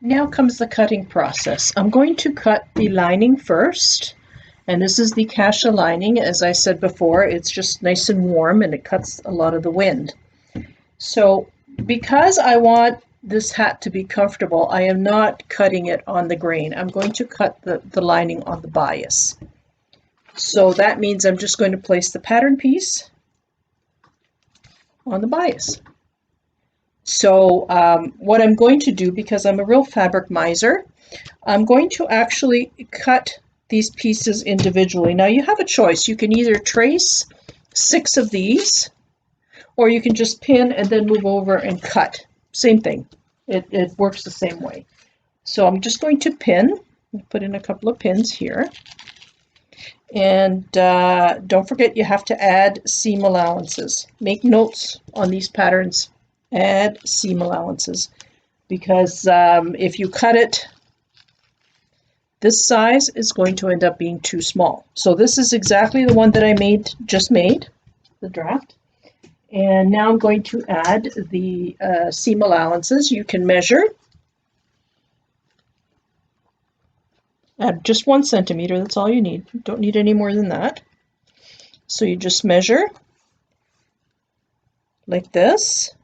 Now comes the cutting process. I'm going to cut the lining first, and this is the cassia lining. As I said before, it's just nice and warm and it cuts a lot of the wind. So because I want this hat to be comfortable, I am not cutting it on the grain. I'm going to cut the lining on the bias. So that means I'm just going to place the pattern piece on the bias. So what I'm going to do, because I'm a real fabric miser, I'm going to actually cut these pieces individually. Now you have a choice. You can either trace 6 of these, or you can just pin and then move over and cut. Same thing. It works the same way. So I'm just going to pin, put in a couple of pins here. And don't forget, you have to add seam allowances. Make notes on these patterns. Add seam allowances, because if you cut it this size, is going to end up being too small. So this is exactly the one that I just made, the draft. And now I'm going to add the seam allowances. You can measure. Add just 1 centimeter, that's all you need. You don't need any more than that. So you just measure like this.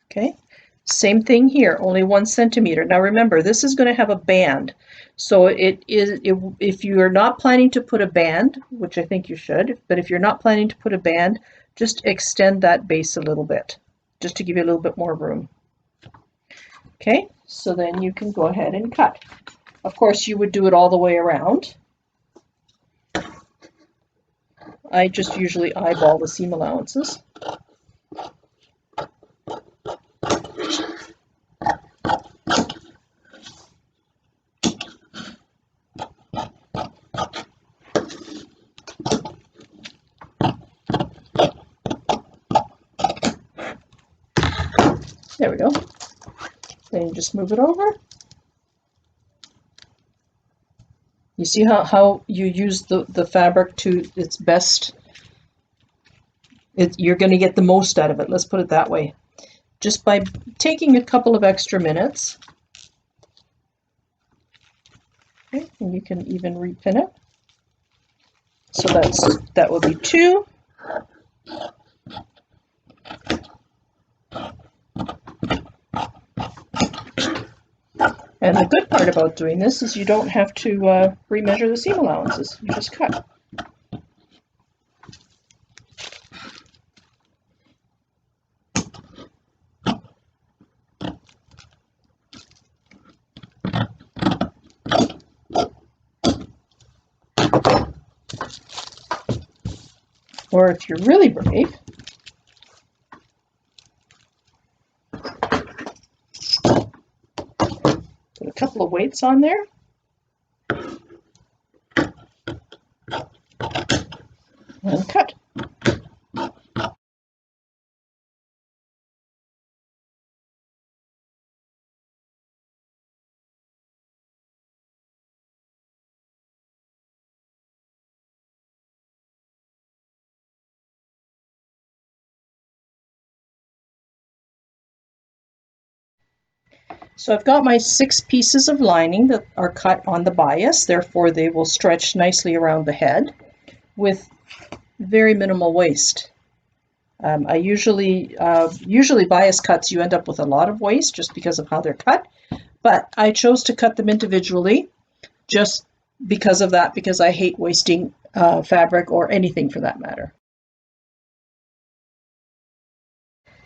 Okay, same thing here, only 1 centimeter. Now remember, this is going to have a band. So if you are not planning to put a band, which I think you should, but if you're not planning to put a band, just extend that base a little bit, just to give you a little bit more room. Okay, so then you can go ahead and cut. Of course, you would do it all the way around. I just usually eyeball the seam allowances. There we go. Then you just move it over. You see how you use the fabric to its best? You're going to get the most out of it, let's put it that way. Just by taking a couple of extra minutes. Okay, and you can even repin it. So that will be 2. And the good part about doing this is you don't have to remeasure the seam allowances. You just cut. Or if you're really brave, put a couple of weights on there. And cut. So I've got my 6 pieces of lining that are cut on the bias, therefore they will stretch nicely around the head with very minimal waste. I usually bias cuts, you end up with a lot of waste just because of how they're cut, but I chose to cut them individually just because of that, because I hate wasting fabric or anything for that matter.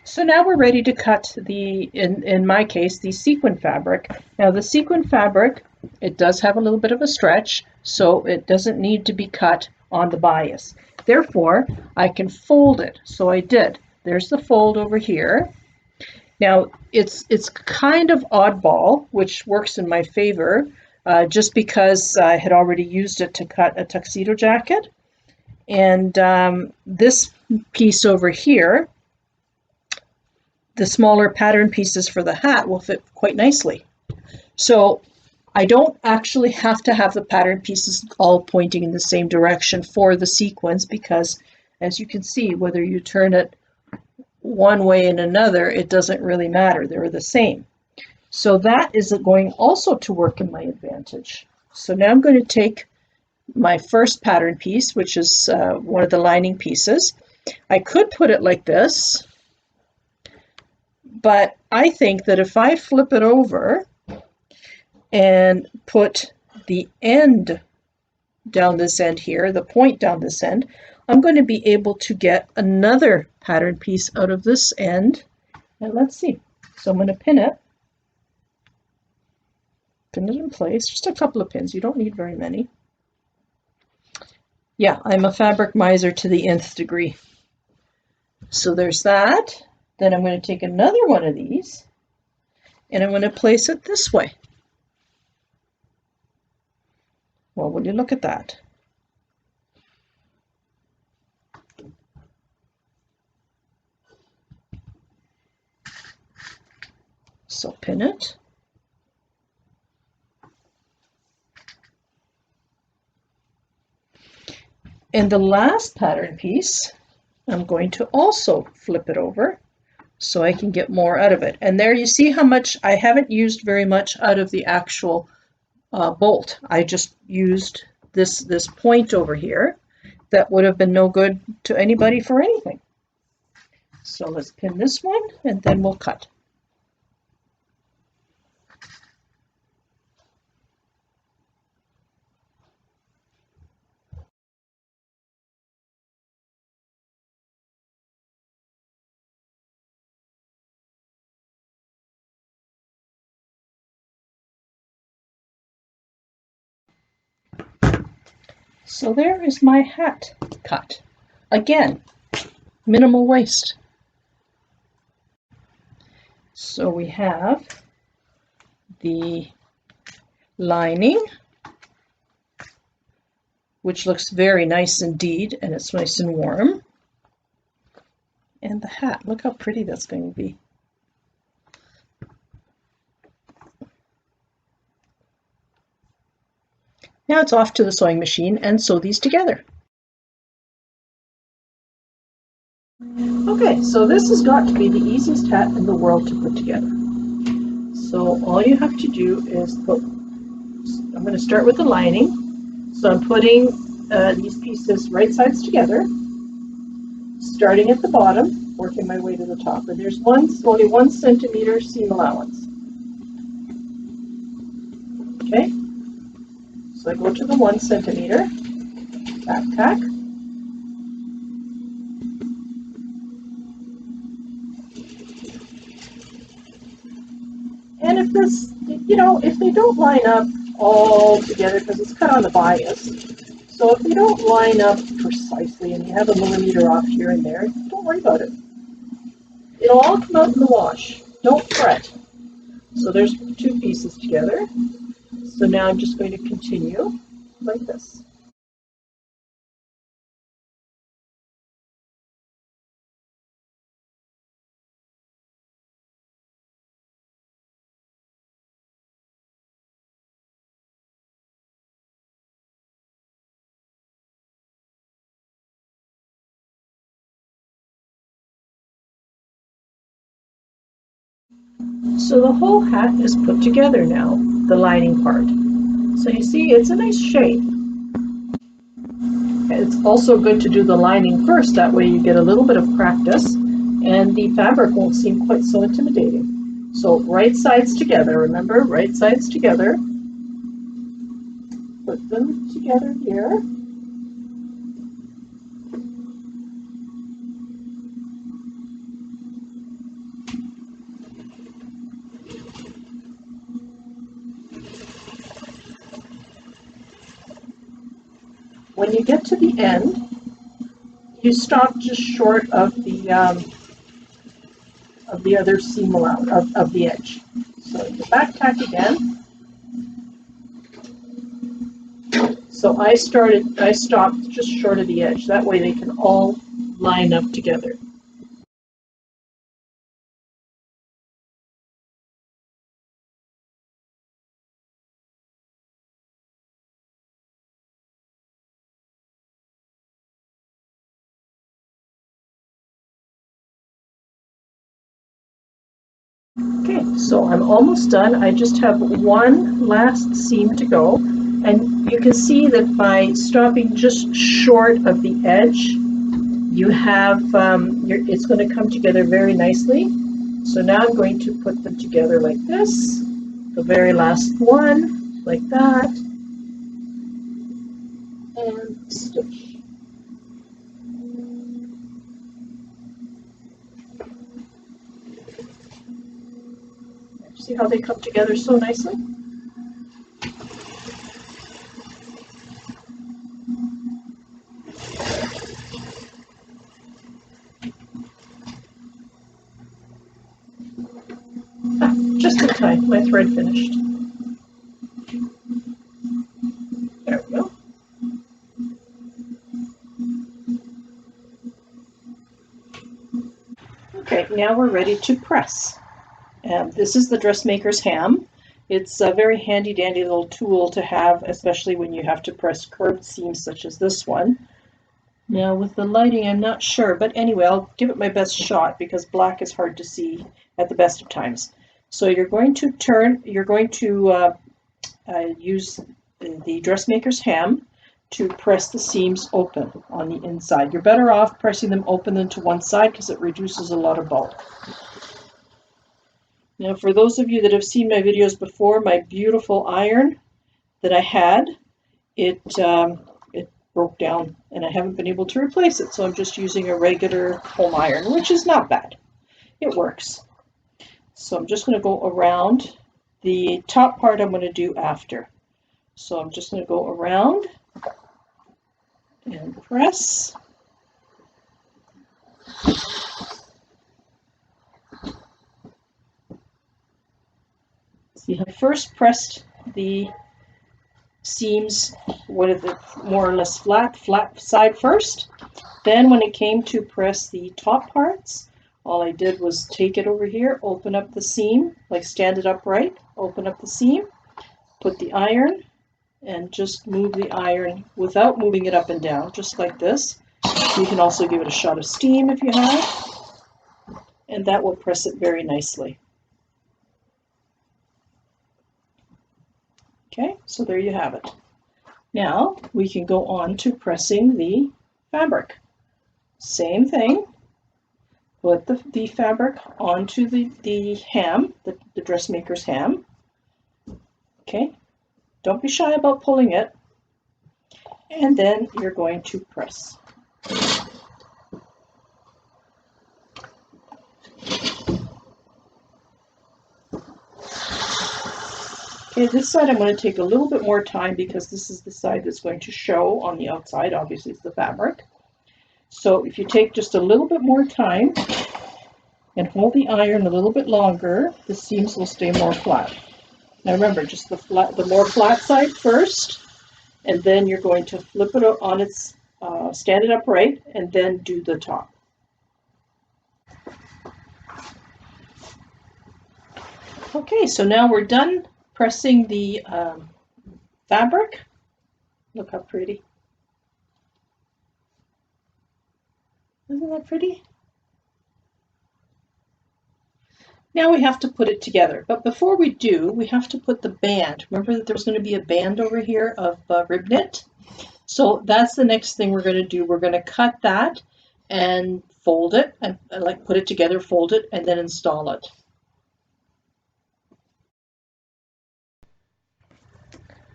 So now we're ready to cut in my case, the sequin fabric. Now the sequin fabric, it does have a little bit of a stretch, so it doesn't need to be cut on the bias. Therefore, I can fold it. So I did. There's the fold over here. Now it's kind of oddball, which works in my favor, just because I had already used it to cut a tuxedo jacket. And this piece over here, the smaller pattern pieces for the hat will fit quite nicely. So I don't actually have to have the pattern pieces all pointing in the same direction for the sequins, because as you can see, whether you turn it one way and another, it doesn't really matter. They're the same. So that is going also to work in my advantage. So now I'm going to take my first pattern piece, which is one of the lining pieces. I could put it like this, but I think that if I flip it over and put the end down this end here, the point down this end, I'm going to be able to get another pattern piece out of this end. And let's see. So I'm going to pin it in place, just a couple of pins. You don't need very many. Yeah, I'm a fabric miser to the nth degree. So there's that. Then I'm going to take another one of these and I'm going to place it this way. Well, will you look at that? So pin it. And the last pattern piece, I'm going to also flip it over so I can get more out of it. And there you see how much I haven't used very much out of the actual bolt. I just used this point over here that would have been no good to anybody for anything. So let's pin this one and then we'll cut. So there is my hat cut. Again, minimal waste. So we have the lining, which looks very nice indeed, and it's nice and warm. And the hat, look how pretty that's going to be. Now it's off to the sewing machine and sew these together. Okay, so this has got to be the easiest hat in the world to put together. So all you have to do is I'm going to start with the lining. So I'm putting these pieces right sides together, starting at the bottom, working my way to the top. And there's only 1 centimeter seam allowance. Okay, so I go to the 1 centimeter, back tack. And if this, if they don't line up all together, because it's cut on the bias, so if they don't line up precisely and you have a millimeter off here and there, don't worry about it. It'll all come out in the wash. Don't fret. So there's 2 pieces together. So now I'm just going to continue like this. So the whole hat is put together now, the lining part. So you see, it's a nice shape. It's also good to do the lining first, that way you get a little bit of practice and the fabric won't seem quite so intimidating. So right sides together, remember, right sides together. Put them together here. When you get to the end, you stop just short of the other seam allowance of the edge. So you back tack again. So I stopped just short of the edge. That way they can all line up together. Okay, so I'm almost done. I just have one last seam to go. And you can see that by stopping just short of the edge, you have, it's going to come together very nicely. So now I'm going to put them together like this. The very last one, like that. And stitch. See how they come together so nicely? Ah, just in time, my thread finished. There we go. Okay, now we're ready to press. This is the dressmaker's ham. It's a very handy dandy little tool to have, especially when you have to press curved seams such as this one. Now with the lighting, I'm not sure, but anyway, I'll give it my best shot because black is hard to see at the best of times. So you're going to use the dressmaker's ham to press the seams open on the inside. You're better off pressing them open than to one side because it reduces a lot of bulk. Now for those of you that have seen my videos before, my beautiful iron that I had, it broke down and I haven't been able to replace it, so I'm just using a regular home iron, which is not bad. It works. So I'm just going to go around. The top part I'm going to do after. So I'm just going to go around and press. See, I first pressed the seams, what are the more or less flat side first. Then when it came to press the top parts, all I did was take it over here, open up the seam, like stand it upright, open up the seam, put the iron, and just move the iron without moving it up and down, just like this. You can also give it a shot of steam if you have, and that will press it very nicely. Okay, so there you have it. Now we can go on to pressing the fabric. Same thing. Put the fabric onto the ham, the dressmaker's ham. Okay, don't be shy about pulling it. And then you're going to press. Okay, this side I'm going to take a little bit more time because this is the side that's going to show on the outside. Obviously, it's the fabric. So if you take just a little bit more time and hold the iron a little bit longer, the seams will stay more flat. Now remember, just the more flat side first, and then you're going to flip it on its, stand it upright, and then do the top. Okay, so now we're done pressing the fabric. Look how pretty. Isn't that pretty? Now we have to put it together, but before we do, we have to put the band. Remember that there's going to be a band over here of rib knit? So that's the next thing we're going to do. We're going to cut that and fold it, and like put it together, fold it, and then install it.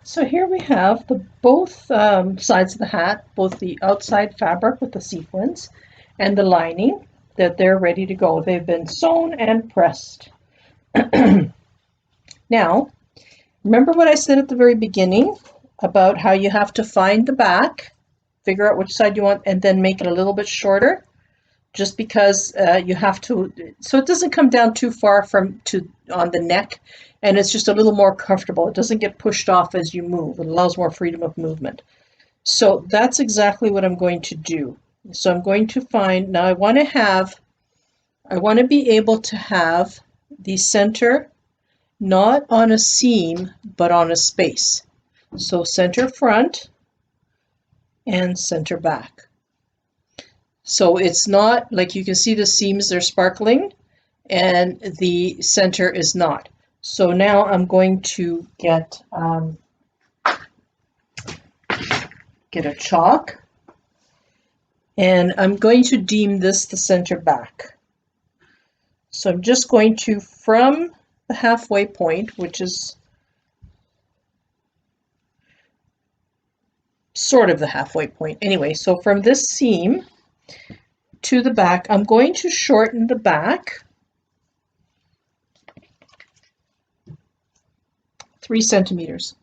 So here we have both sides of the hat, both the outside fabric with the sequins and the lining, that they're ready to go. They've been sewn and pressed. Now, remember what I said at the very beginning about how you have to find the back, figure out which side you want, and then make it a little bit shorter, just because you have to, so it doesn't come down too far on the neck, and it's just a little more comfortable. It doesn't get pushed off as you move. It allows more freedom of movement. So that's exactly what I'm going to do. So I'm going to find, now I want to be able to have the center not on a seam, but on a space. So center front and center back. So it's not, like you can see the seams, they're sparkling, and the center is not. So now I'm going to get a chalk, and I'm going to deem this the center back. So I'm just going to, from the halfway point, which is sort of the halfway point anyway, so from this seam to the back, I'm going to shorten the back 3 centimeters.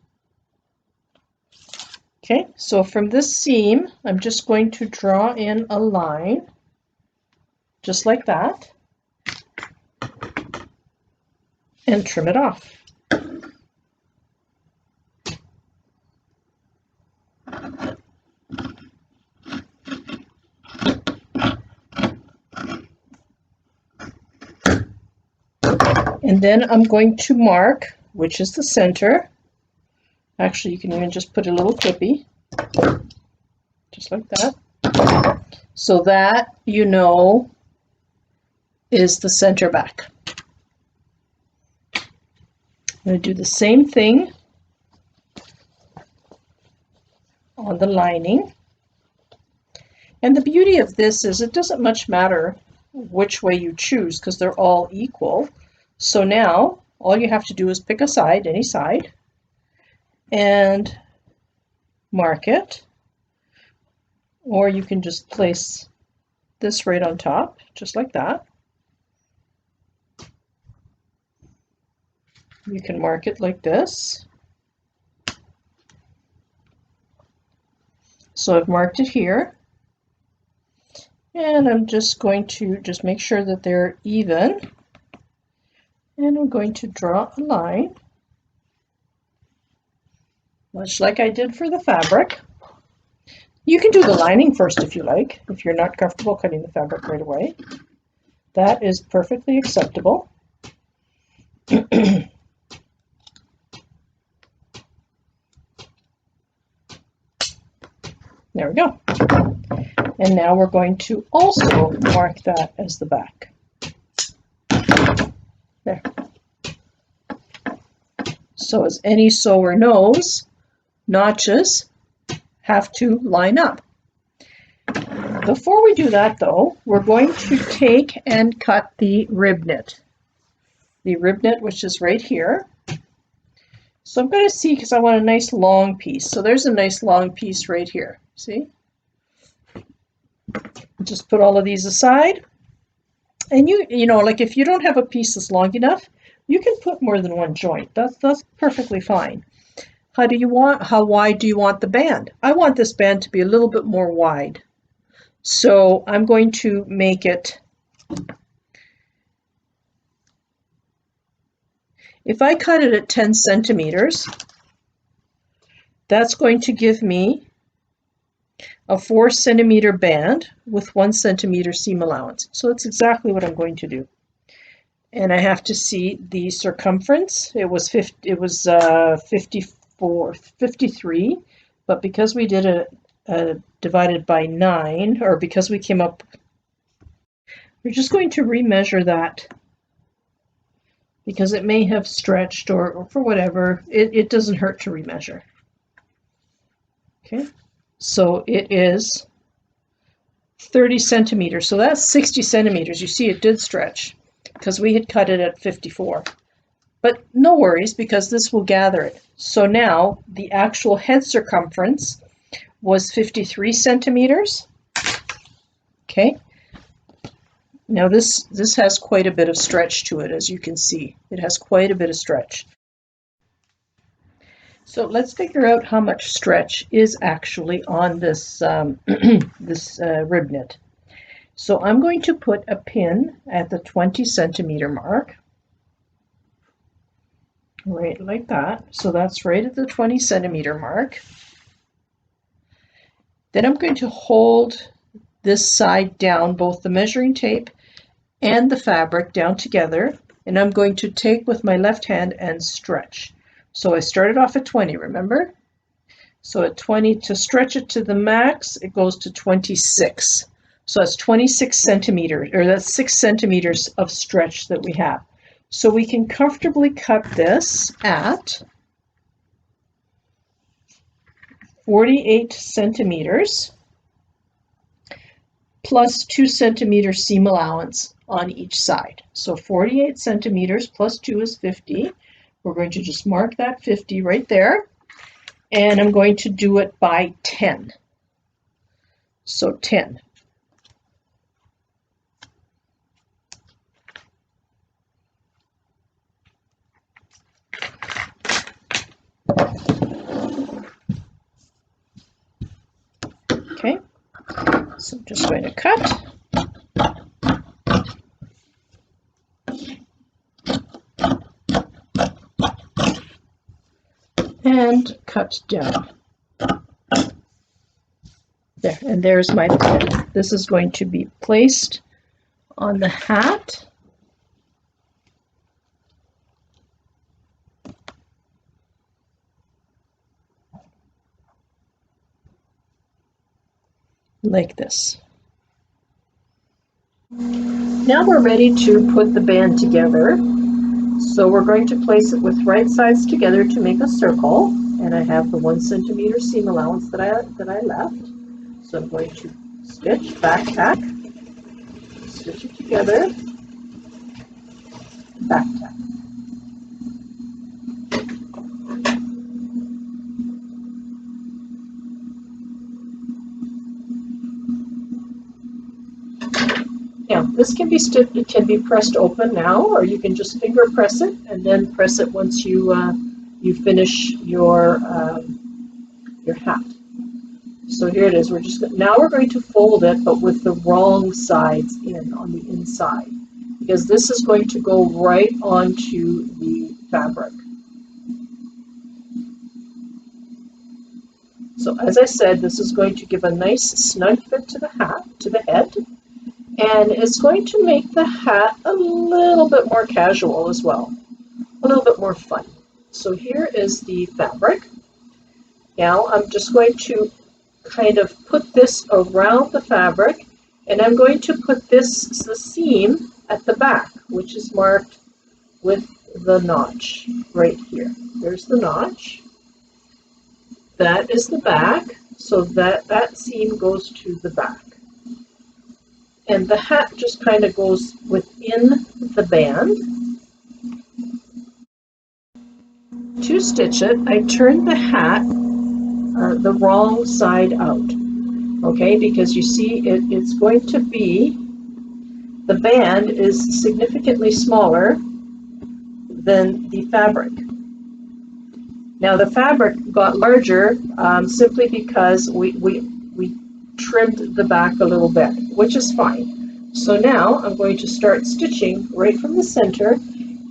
Okay, so from this seam, I'm just going to draw in a line, just like that, and trim it off. And then I'm going to mark, which is the center. Actually, you can even just put a little clippy, just like that, so that you know is the center back. I'm going to do the same thing on the lining. And the beauty of this is it doesn't much matter which way you choose because they're all equal. So now all you have to do is pick a side, any side, and mark it. Or you can just place this right on top, just like that. You can mark it like this. So I've marked it here. And I'm just going to just make sure that they're even. And I'm going to draw a line, much like I did for the fabric. You can do the lining first if you like, if you're not comfortable cutting the fabric right away. That is perfectly acceptable. There we go. And now we're going to also mark that as the back. There. So as any sewer knows, notches have to line up. Before we do that though, we're going to take and cut the rib knit. The rib knit, which is right here. So I'm going to see, because I want a nice long piece. So there's a nice long piece right here. See? Just put all of these aside. And you know, like if you don't have a piece that's long enough, you can put more than one joint. That's perfectly fine. How wide do you want the band? I want this band to be a little bit more wide. So I'm going to make it, if I cut it at 10 centimeters, that's going to give me a 4 centimeter band with 1 centimeter seam allowance. So that's exactly what I'm going to do. And I have to see the circumference. It was 53, but because we did a divided by 9, or because we came up, we're just going to remeasure that because it may have stretched or for whatever. It doesn't hurt to remeasure. Okay, so it is 30 centimeters. So that's 60 centimeters. You see it did stretch because we had cut it at 54. But no worries, because this will gather it. So now the actual head circumference was 53 centimeters. Okay. Now this has quite a bit of stretch to it, as you can see. It has quite a bit of stretch. So let's figure out how much stretch is actually on this this rib knit. So I'm going to put a pin at the 20 centimeter mark. Right like that. So that's right at the 20 centimeter mark. Then I'm going to hold this side down, both the measuring tape and the fabric down together, and I'm going to take with my left hand and stretch. So I started off at 20, remember? So at 20, to stretch it to the max, it goes to 26. So that's 26 centimeters, or that's 6 centimeters of stretch that we have. So we can comfortably cut this at 48 centimeters plus 2 centimeter seam allowance on each side. So 48 centimeters plus 2 is 50. We're going to just mark that 50 right there. And I'm going to do it by 10. So 10. Okay, so I'm just going to cut. And cut down. There, and there's my thread. This is going to be placed on the hat. Like this. Now we're ready to put the band together. So we're going to place it with right sides together to make a circle. And I have the 1 centimeter seam allowance that I left. So I'm going to stitch, back tack, stitch it together, back tack. Now, this can be stitched, it can be pressed open now, or you can just finger press it and then press it once you finish your hat. So here it is. Now we're going to fold it, but with the wrong sides in on the inside, because this is going to go right onto the fabric. So as I said, this is going to give a nice snug fit to the hat, to the head. And it's going to make the hat a little bit more casual as well, a little bit more fun. So here is the fabric. Now I'm just going to kind of put this around the fabric, and I'm going to put the seam at the back, which is marked with the notch right here. There's the notch. That is the back, so that seam goes to the back. And the hat just kind of goes within the band. To stitch it, I turned the hat the wrong side out, okay, because you see it's going to be, the band is significantly smaller than the fabric. Now the fabric got larger simply because we trimmed the back a little bit, which is fine. So now I'm going to start stitching right from the center,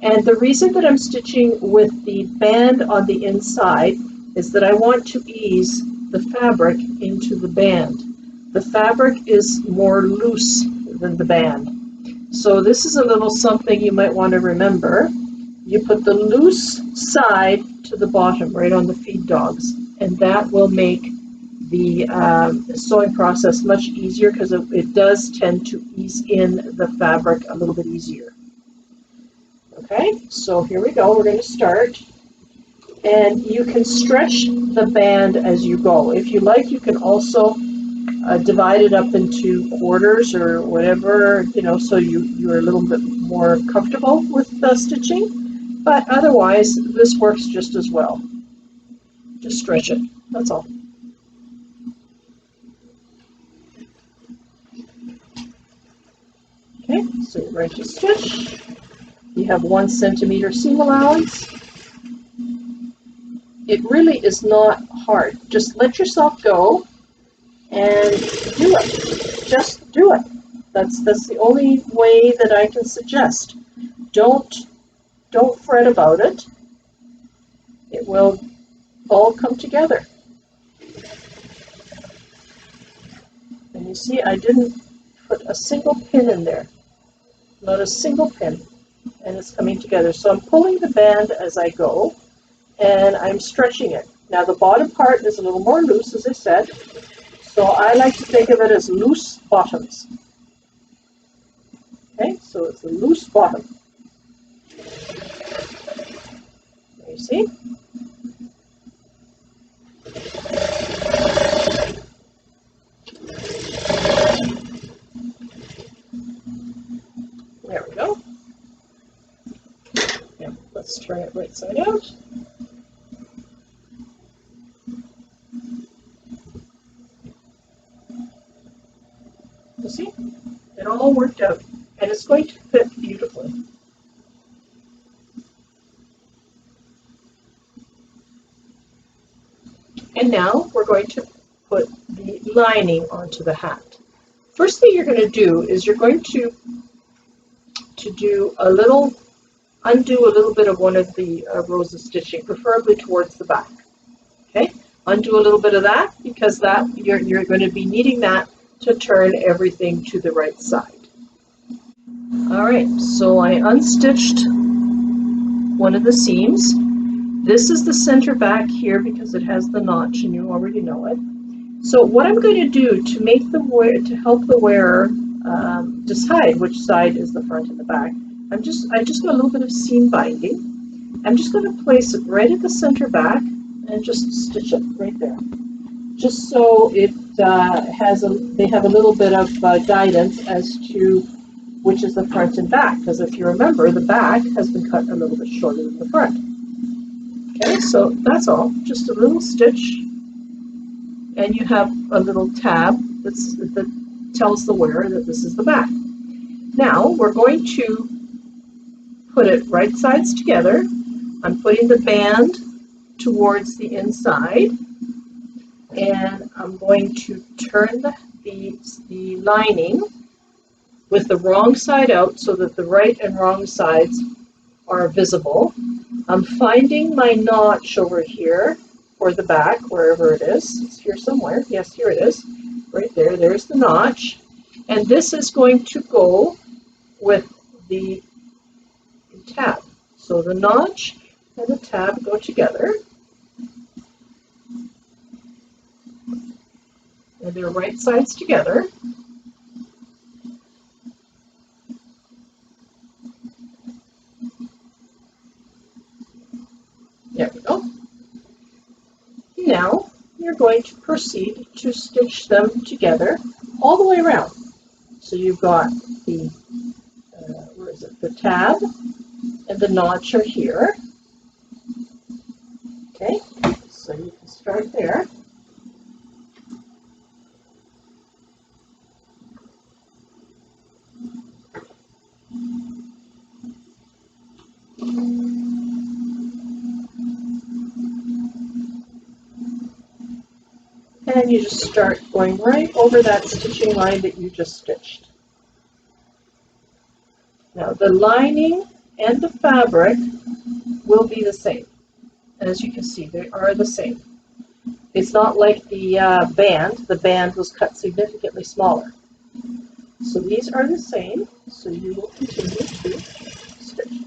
and the reason that I'm stitching with the band on the inside is that I want to ease the fabric into the band. The fabric is more loose than the band. So this is a little something you might want to remember. You put the loose side to the bottom, right on the feed dogs, and that will make the sewing process much easier, because it does tend to ease in the fabric a little bit easier. Okay, so here we go. We're going to start. And you can stretch the band as you go. If you like, you can also divide it up into quarters or whatever, you know, so you're a little bit more comfortable with the stitching. But otherwise, this works just as well. Just stretch it, that's all. Okay, so you're ready to stitch. You have 1 centimeter seam allowance. It really is not hard. Just let yourself go and do it. Just do it. That's the only way that I can suggest. Don't fret about it. It will all come together. And you see, I didn't put a single pin in there. Not a single pin. And it's coming together. So I'm pulling the band as I go, and I'm stretching it. Now the bottom part is a little more loose, as I said, So I like to think of it as loose bottoms. Okay, so it's a loose bottom. There you see? There we go. Yeah, let's turn it right side out. You see? It all worked out, and it's going to fit beautifully. And now we're going to put the lining onto the hat. First thing you're going to do is you're going to do undo a little bit of one of the rows of stitching, preferably towards the back. Okay, undo a little bit of that because that you're going to be needing that to turn everything to the right side. All right, so I unstitched one of the seams. This is the center back here because it has the notch and you already know it. So what I'm going to do to make to help the wearer decide which side is the front and the back, I just got a little bit of seam binding. I'm just going to place it right at the center back and just stitch it right there, just so it they have a little bit of guidance as to which is the front and back, because if you remember, the back has been cut a little bit shorter than the front. Okay, so that's all, just a little stitch, and you have a little tab that tells the wearer that this is the back. Now we're going to put it right sides together. I'm putting the band towards the inside, and I'm going to turn the lining with the wrong side out so that the right and wrong sides are visible. I'm finding my notch over here for the back, wherever it is. It's here somewhere. Yes, here it is. Right there. There's the notch. And this is going to go with the tab. So the notch and the tab go together. And they're right sides together. There we go. Now you're going to proceed to stitch them together all the way around. So you've got the the tab and the notch are here. Okay, so you can start there. And you just start going right over that stitching line that you just stitched. Now the lining and the fabric will be the same. As you can see, they are the same. It's not like the band. The band was cut significantly smaller. So these are the same, so you will continue to stitch.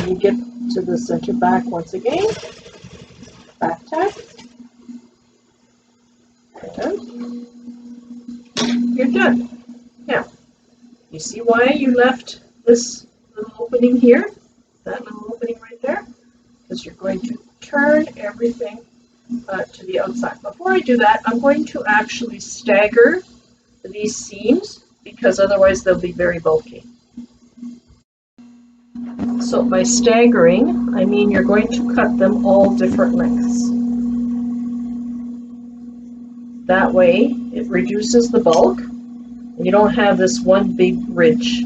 You get to the center back once again, back tack, and you're done. Now, you see why you left this little opening here, that little opening right there? Because you're going to turn everything to the outside. Before I do that, I'm going to actually stagger these seams because otherwise they'll be very bulky. So by staggering, I mean you're going to cut them all different lengths. That way, it reduces the bulk, and you don't have this one big ridge.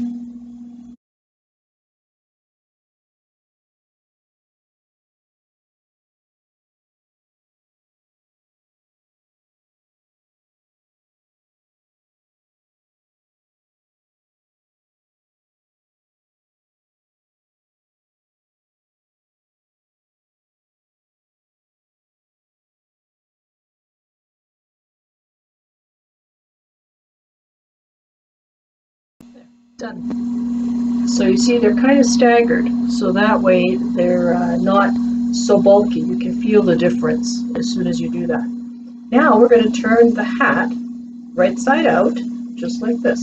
Done. So you see they're kind of staggered, so that way they're not so bulky. You can feel the difference as soon as you do that. Now we're going to turn the hat right side out, just like this.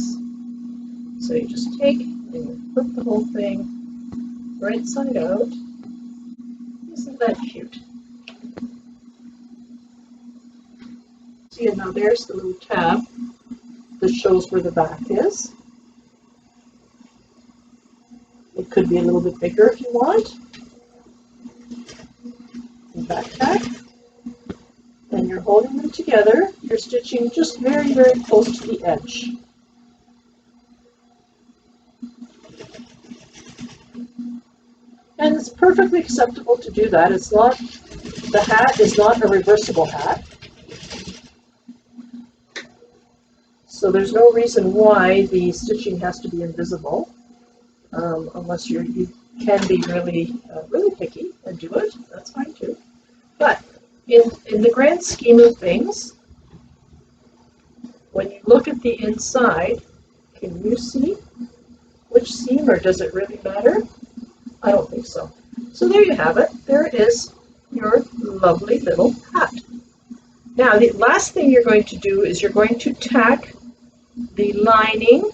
So you just take and you flip the whole thing right side out. Isn't that cute? See, and now there's the little tab that shows where the back is. It could be a little bit bigger if you want. And back tab. And you're holding them together. You're stitching just very, very close to the edge. And it's perfectly acceptable to do that. It's not, the hat is not a reversible hat. So there's no reason why the stitching has to be invisible, unless you can be really, really picky and do it. That's fine too. But in the grand scheme of things, when you look at the inside, can you see which seam, or does it really matter? I don't think so. So there you have it. There is your lovely little hat. Now the last thing you're going to do is you're going to tack the lining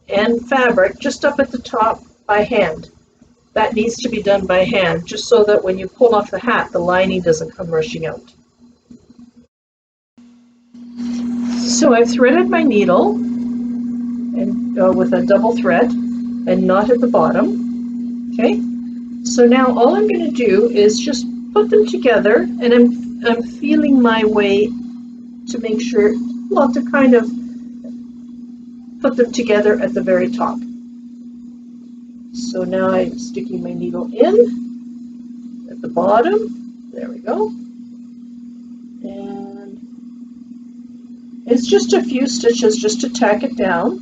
and fabric just up at the top by hand. That needs to be done by hand, just so that when you pull off the hat, the lining doesn't come rushing out. So I've threaded my needle and with a double thread and knotted the bottom. Okay, so now all I'm going to do is just put them together, and I'm feeling my way to make sure, well, to kind of put them together at the very top. So now I'm sticking my needle in at the bottom. There we go. And it's just a few stitches just to tack it down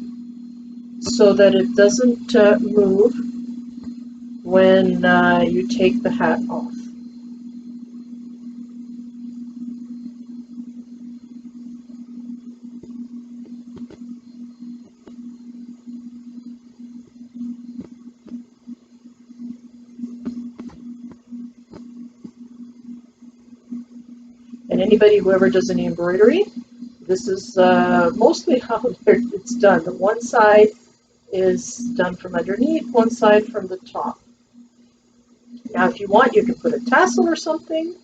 so that it doesn't move when you take the hat off. And anybody who ever does any embroidery, this is mostly how it's done. The one side is done from underneath, one side from the top. Now if you want, you can put a tassel or something,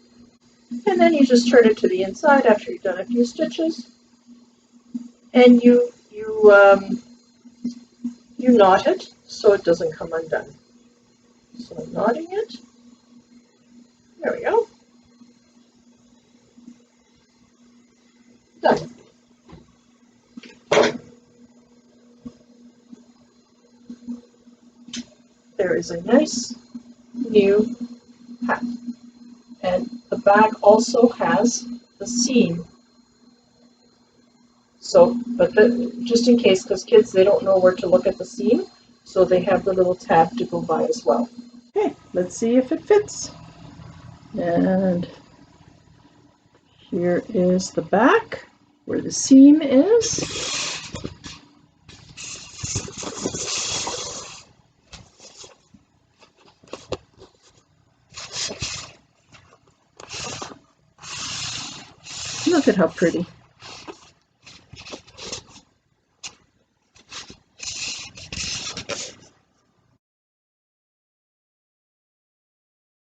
and then you just turn it to the inside after you've done a few stitches, and you knot it so it doesn't come undone. So I'm knotting it. There we go. Done. There is a nice new hat. And the back also has the seam. So, but just in case, because kids, they don't know where to look at the seam, so they have the little tab to go by as well. Okay, let's see if it fits. And here is the back, where the seam is. Look at how pretty.